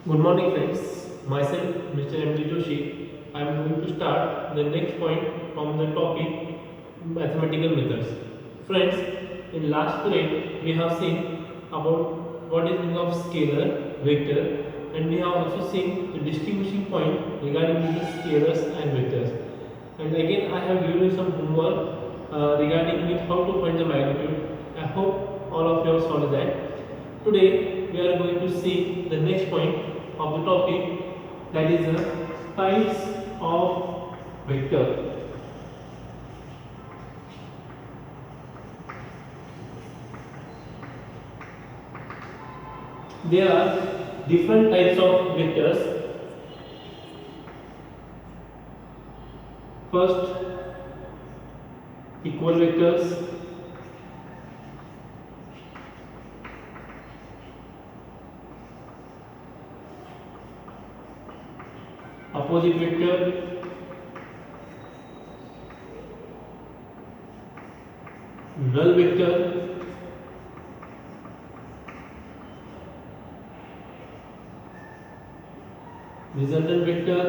Good morning friends, myself Mr. M. D. Joshi. I am going to start the next point from the topic mathematical methods. Friends, in last period we have seen about what is meaning of scalar, vector, and we have also seen the distinguishing point regarding the scalars and vectors. And again I have given you some homework regarding with how to find the magnitude. I hope all of you have solved that. Today we are going to see the next point of the topic, that is the types of vector. There are different types of vectors. First, equal vectors. Opposite vector, null vector, resultant vector,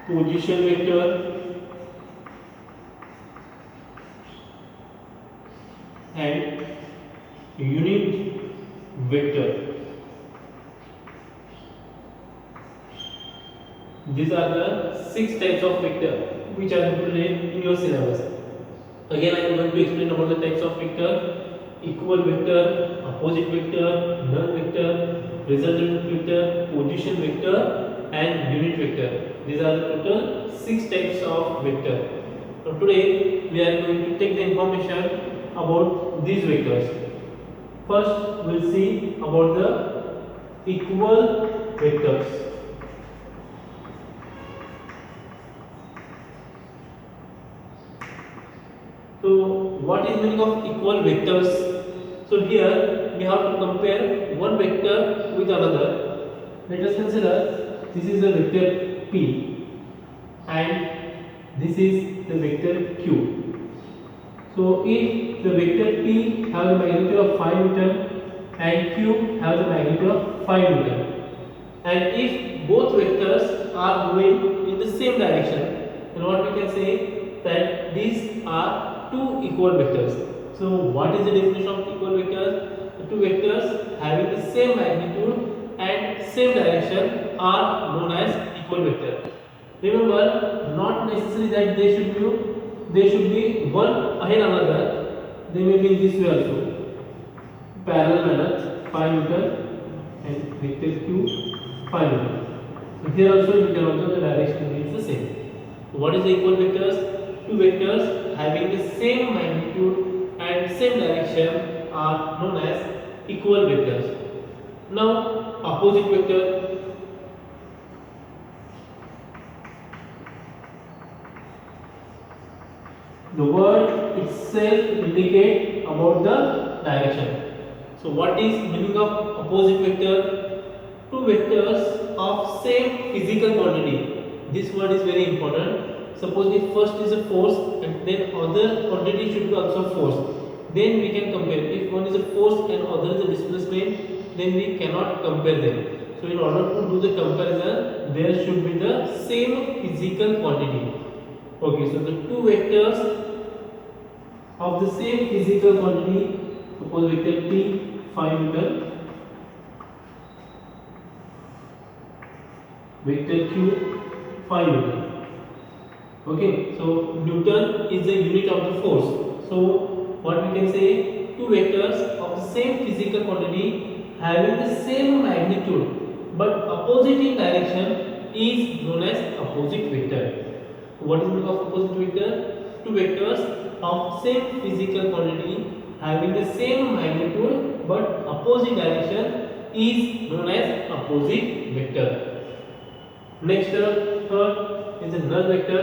position vector, and unit vector. These are the 6 types of vector which are included in your syllabus. Again, I am going to explain about the types of vector: equal vector, opposite vector, null vector, resultant vector, position vector, and unit vector. These are the total 6 types of vector. So today we are going to take the information about these vectors. First, we will see about the equal vectors. So, what is meaning of equal vectors? So here we have to compare one vector with another. Let us consider this is the vector P and this is the vector Q. So if the vector P have the magnitude of 5 Newton and Q have the magnitude of 5 Newton, and if both vectors are going in the same direction, then what we can say that these are two equal vectors. So what is the definition of equal vectors? The two vectors having the same magnitude and same direction are known as equal vector. Remember, not necessary that they should be one ahead another. They may be in this way also. Parallel manner, 5 Newton and vector Q 5 Newton. So here also you can observe the direction is the same. So what is the equal vectors? Two vectors having the same magnitude and same direction are known as equal vectors. Now opposite vector. The word itself indicates about the direction. So what is meaning of opposite vector? Two vectors of same physical quantity. This word is very important. Suppose if first is a force and then other quantity should be also force, then we can compare. If one is a force and other is a displacement, then we cannot compare them. So in order to do the comparison, there should be the same physical quantity. Okay, so the two vectors of the same physical quantity, suppose vector P 5 Newton, vector Q 5 Newton. Okay, so Newton is the unit of the force. So what we can say, two vectors of the same physical quantity having the same magnitude but opposite in direction is known as opposite vector. What is the meaning of opposite vector? Two vectors of same physical quantity having the same magnitude but opposite direction is known as opposite vector. Next, third is the null vector.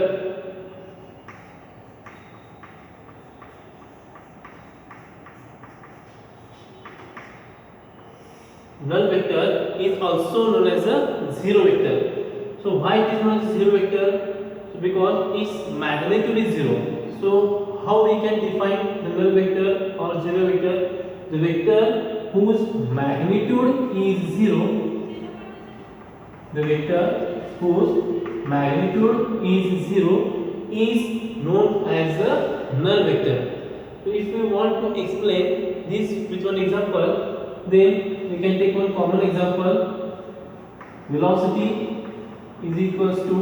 Null vector is also known as a zero vector. So why it is known as zero vector? So because its magnitude is 0. So how we can define the null vector or zero vector? The vector whose magnitude is 0, the vector whose magnitude is 0 is known as a null vector. So if we want to explain this with one example, then we can take one common example. Velocity is equals to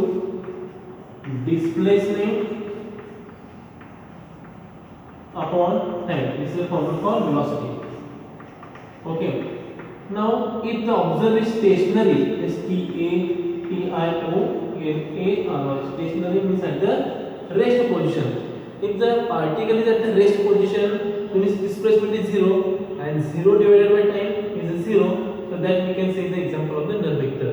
displacement upon time. This is a formula for velocity. Okay. Now, if the observer is stationary, stationary means at the rest position. If the particle is at the rest position, then its displacement is 0 and 0 divided by time is 0. So that we can say the example of the null vector.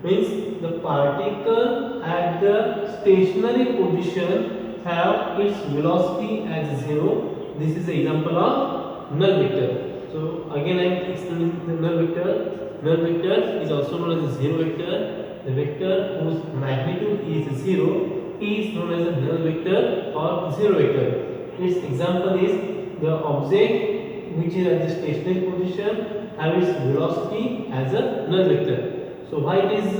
Means the particle at the stationary position have its velocity as 0. This is the example of null vector. So again I am explaining the null vector. Null vector is also known as a zero vector. The vector whose magnitude is 0 is known as a null vector or zero vector. Its example is the object which is at the stationary position have its velocity as a null vector. So why it is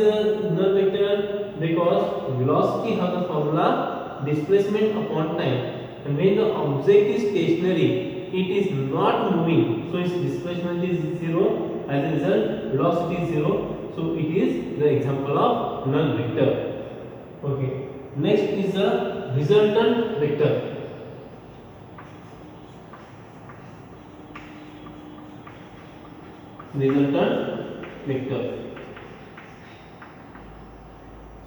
null vector? Because velocity has the formula displacement upon time, and when the object is stationary, it is not moving, so its displacement is 0. As a result, velocity is 0. So it is the example of null vector. Okay. Next is the resultant vector. Resultant vector.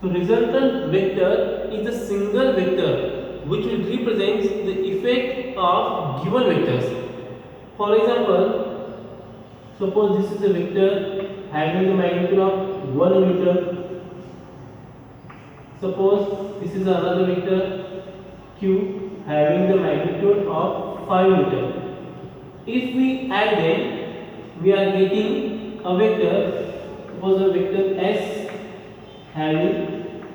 So resultant vector is a single vector which will represent the effect of given vectors. For example, suppose this is a vector having the magnitude of 1 meter. Suppose this is another vector q having the magnitude of 5 meter. If we add them, we are getting a vector. Suppose a vector s having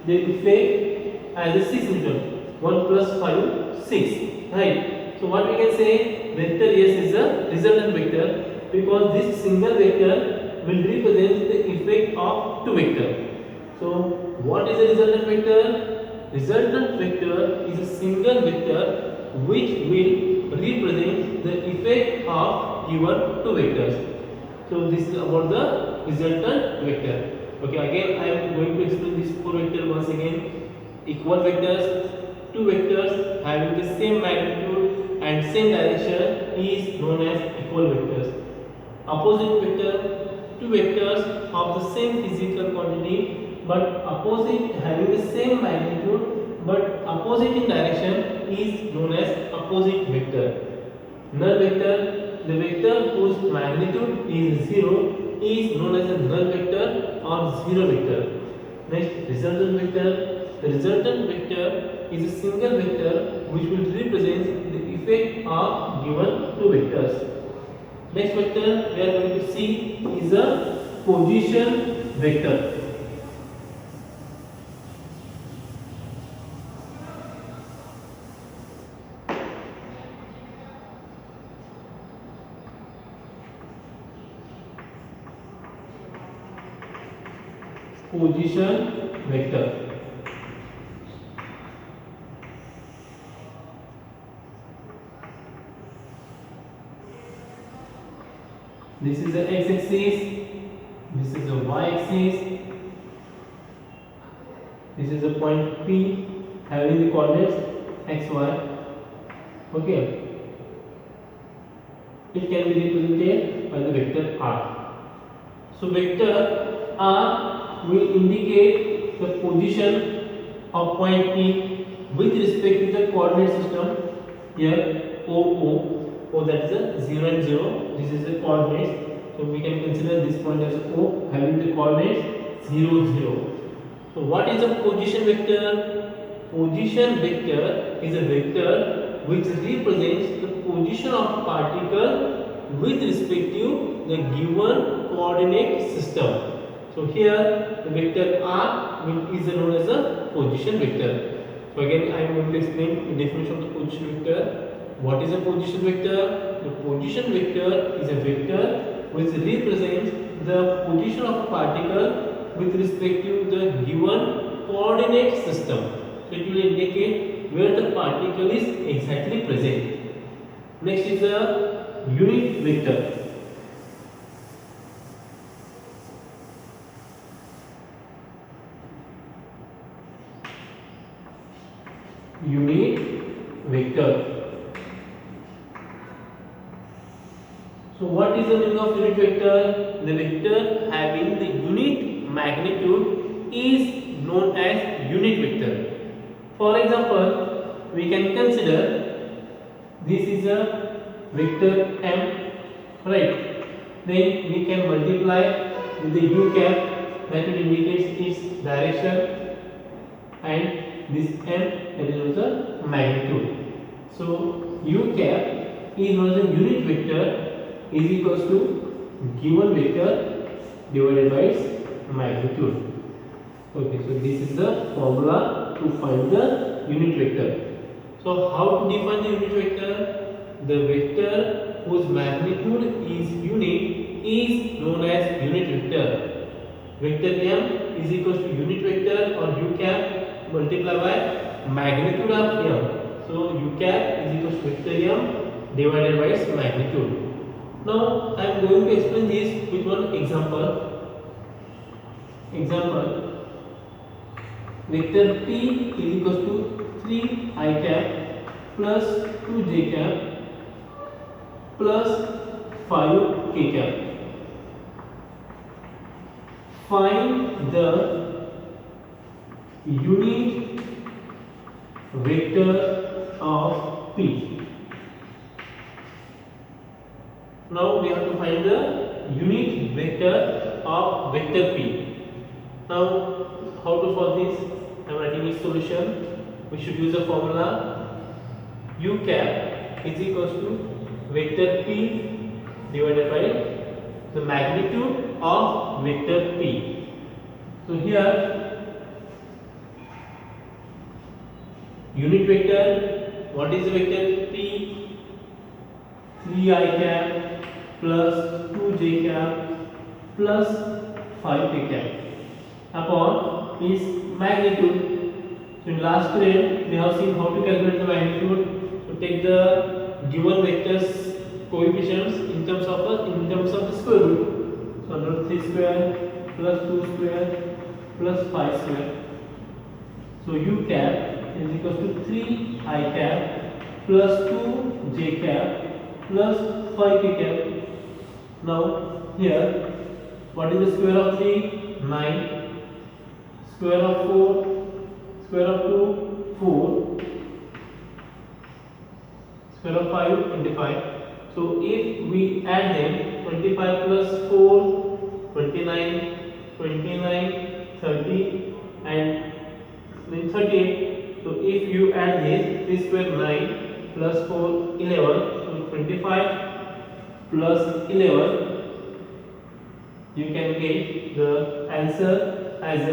the effect as a 6 meter. 1 plus 5, 6. Right. So what we can say, vector S is a resultant vector because this single vector will represent the effect of two vectors. So what is a resultant vector? Resultant vector is a single vector which will represent the effect of given two vectors. So this is about the resultant vector. Okay, again I am going to explain this four vector once again. Equal vectors, two vectors having the same magnitude and same direction is known as equal vectors. Opposite vector, two vectors of the same physical quantity but opposite having the same magnitude but opposite in direction is known as opposite vector. Null vector, the vector whose magnitude is 0 is known as a null vector or zero vector. Next, resultant vector. The resultant vector is a single vector which will represent the effect of given two vectors. Next vector we are going to see is a position vector. Position vector. This is the x-axis, this is the y-axis, this is the point P having the coordinates x, y. Okay. It can be represented by the vector r. So vector r will indicate the position of point P with respect to the coordinate system. Here O, that is a 0 and 0. This is the coordinates. So we can consider this point as O having the coordinates 0, 0. So what is a position vector? Position vector is a vector which represents the position of particle with respect to the given coordinate system. So here the vector r is known as a position vector. So again, I am going to explain the definition of the position vector. What is a position vector? The position vector is a vector which represents the position of a particle with respect to the given coordinate system. So it will indicate where the particle is exactly present. Next is a unit vector. Unit vector. So what is the meaning of unit vector? The vector having the unit magnitude is known as unit vector. For example, we can consider this is a vector m, right? Then we can multiply with the u cap that will indicate its direction, and this m that is also magnitude. So u cap is known as a unit vector is equals to given vector divided by its magnitude. Okay, so this is the formula to find the unit vector. So how to define the unit vector? The vector whose magnitude is unit is known as unit vector. Vector m is equals to unit vector or u cap multiplied by magnitude of m. So u cap is equals to vector m divided by its magnitude. Now I am going to explain this with one example. Vector p is equals to 3 I cap plus 2 j cap plus 5 k cap. Find the unit vector of p. Now we have to find the unit vector of vector p. Now how to solve this? I am writing this solution. We should use the formula u cap is equals to vector p divided by the magnitude of vector p. So here unit vector, what is the vector p? 3 I cap plus 2 j cap plus 5 k cap upon its magnitude. So in last period we have seen how to calculate the magnitude. So take the given vectors coefficients in terms of the square root. So under 3 square plus 2 square plus 5 square. So u cap is equals to 3 I cap plus 2 j cap plus 5 k cap. Now here, what is the square of 3? 9. Square of 4? Square of 2? 4. Square of 5? 25. So if we add them, 25 plus 4, 29, 29, 30 and then 38. So if you add this square 9 plus 4, 11. So 25 plus 11, you can get the answer as a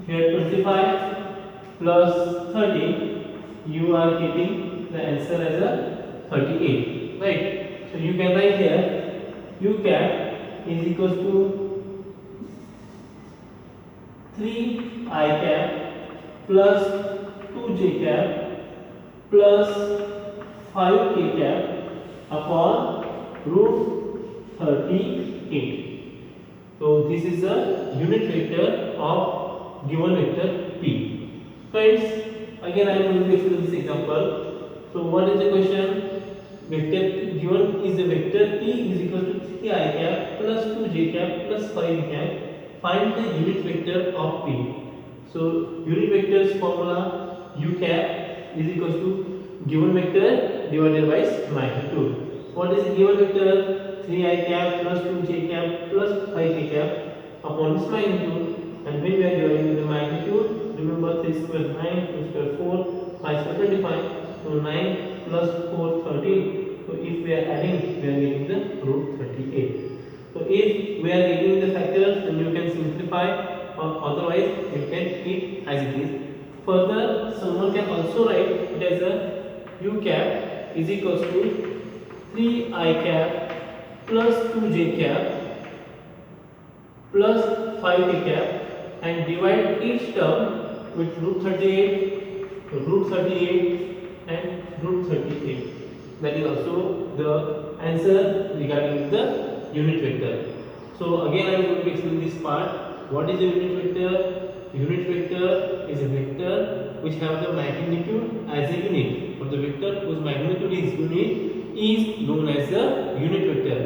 here 25 plus 30, you are getting the answer as a 38, right? So you can write here u cap is equals to 3 I cap plus 2 j cap plus 5 k cap upon root 38. So this is the unit vector of given vector p. Friends, again I am going to explain this example. So what is the question? Vector given is the vector p is equal to 3 I cap plus 2 j cap plus 5 cap. Find the unit vector of p. So unit vector's formula u cap is equals to given vector divided by its magnitude. What is the given vector? 3 I cap plus 2 j cap plus 5 k cap upon its magnitude. And when we are dividing the magnitude, remember 3 square 9, 2 square 4, 5 square 25. So 9 plus 4 13. So if we are adding, we are getting the root 38. So if we are getting the factors, then you can simplify, or otherwise you can keep as it is. Further, someone can also write it as a u cap is equals to 3 I cap plus 2 j cap plus 5 k cap and divide each term with root 38, root 38 and root 38. That is also the answer regarding the unit vector. So again I am going to explain this part. What is a unit vector? Unit vector is a vector which have the magnitude as a unit, or the vector whose magnitude is unit is known as the unit vector.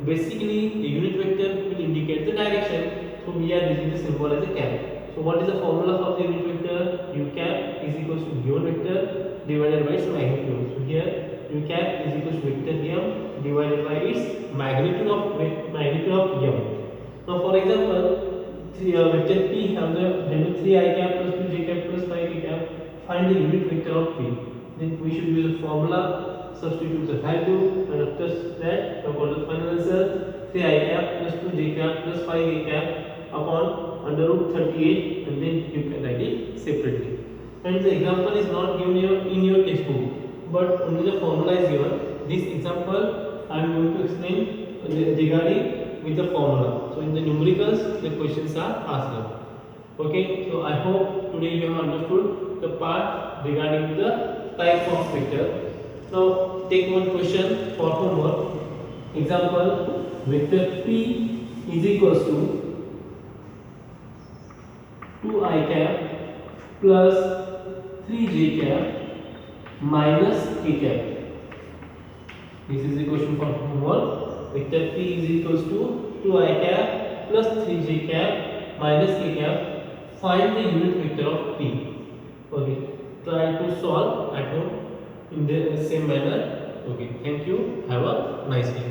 Basically, the unit vector will indicate the direction. So we are using the symbol as a cap. So what is the formula for the unit vector? U cap is equals to given vector divided by its magnitude. So here u cap is equals to vector m divided by its magnitude of m. Now for example, vector p have the value 3 I cap plus 2 j cap plus 5 k cap. Find the unit vector of p. Then we should use a formula, substitute the value, and after that we got the final answer 3 I cap plus 2 j cap plus 5 k cap upon under root 38, and then you can write it separately. And the example is not given in your textbook, but only the formula is given. This example I am going to explain regarding with the formula. So in the numericals the questions are asked. Okay, so I hope today you have understood the part regarding the type of vector. Now take one question for homework. Example, vector p is equals to 2 I cap plus 3 j cap minus k cap. This is the question for homework. Vector p is equals to 2 I cap plus 3 j cap minus k cap. Find the unit vector of p. Okay, try to solve at home in the same manner. Okay, thank you. Have a nice day.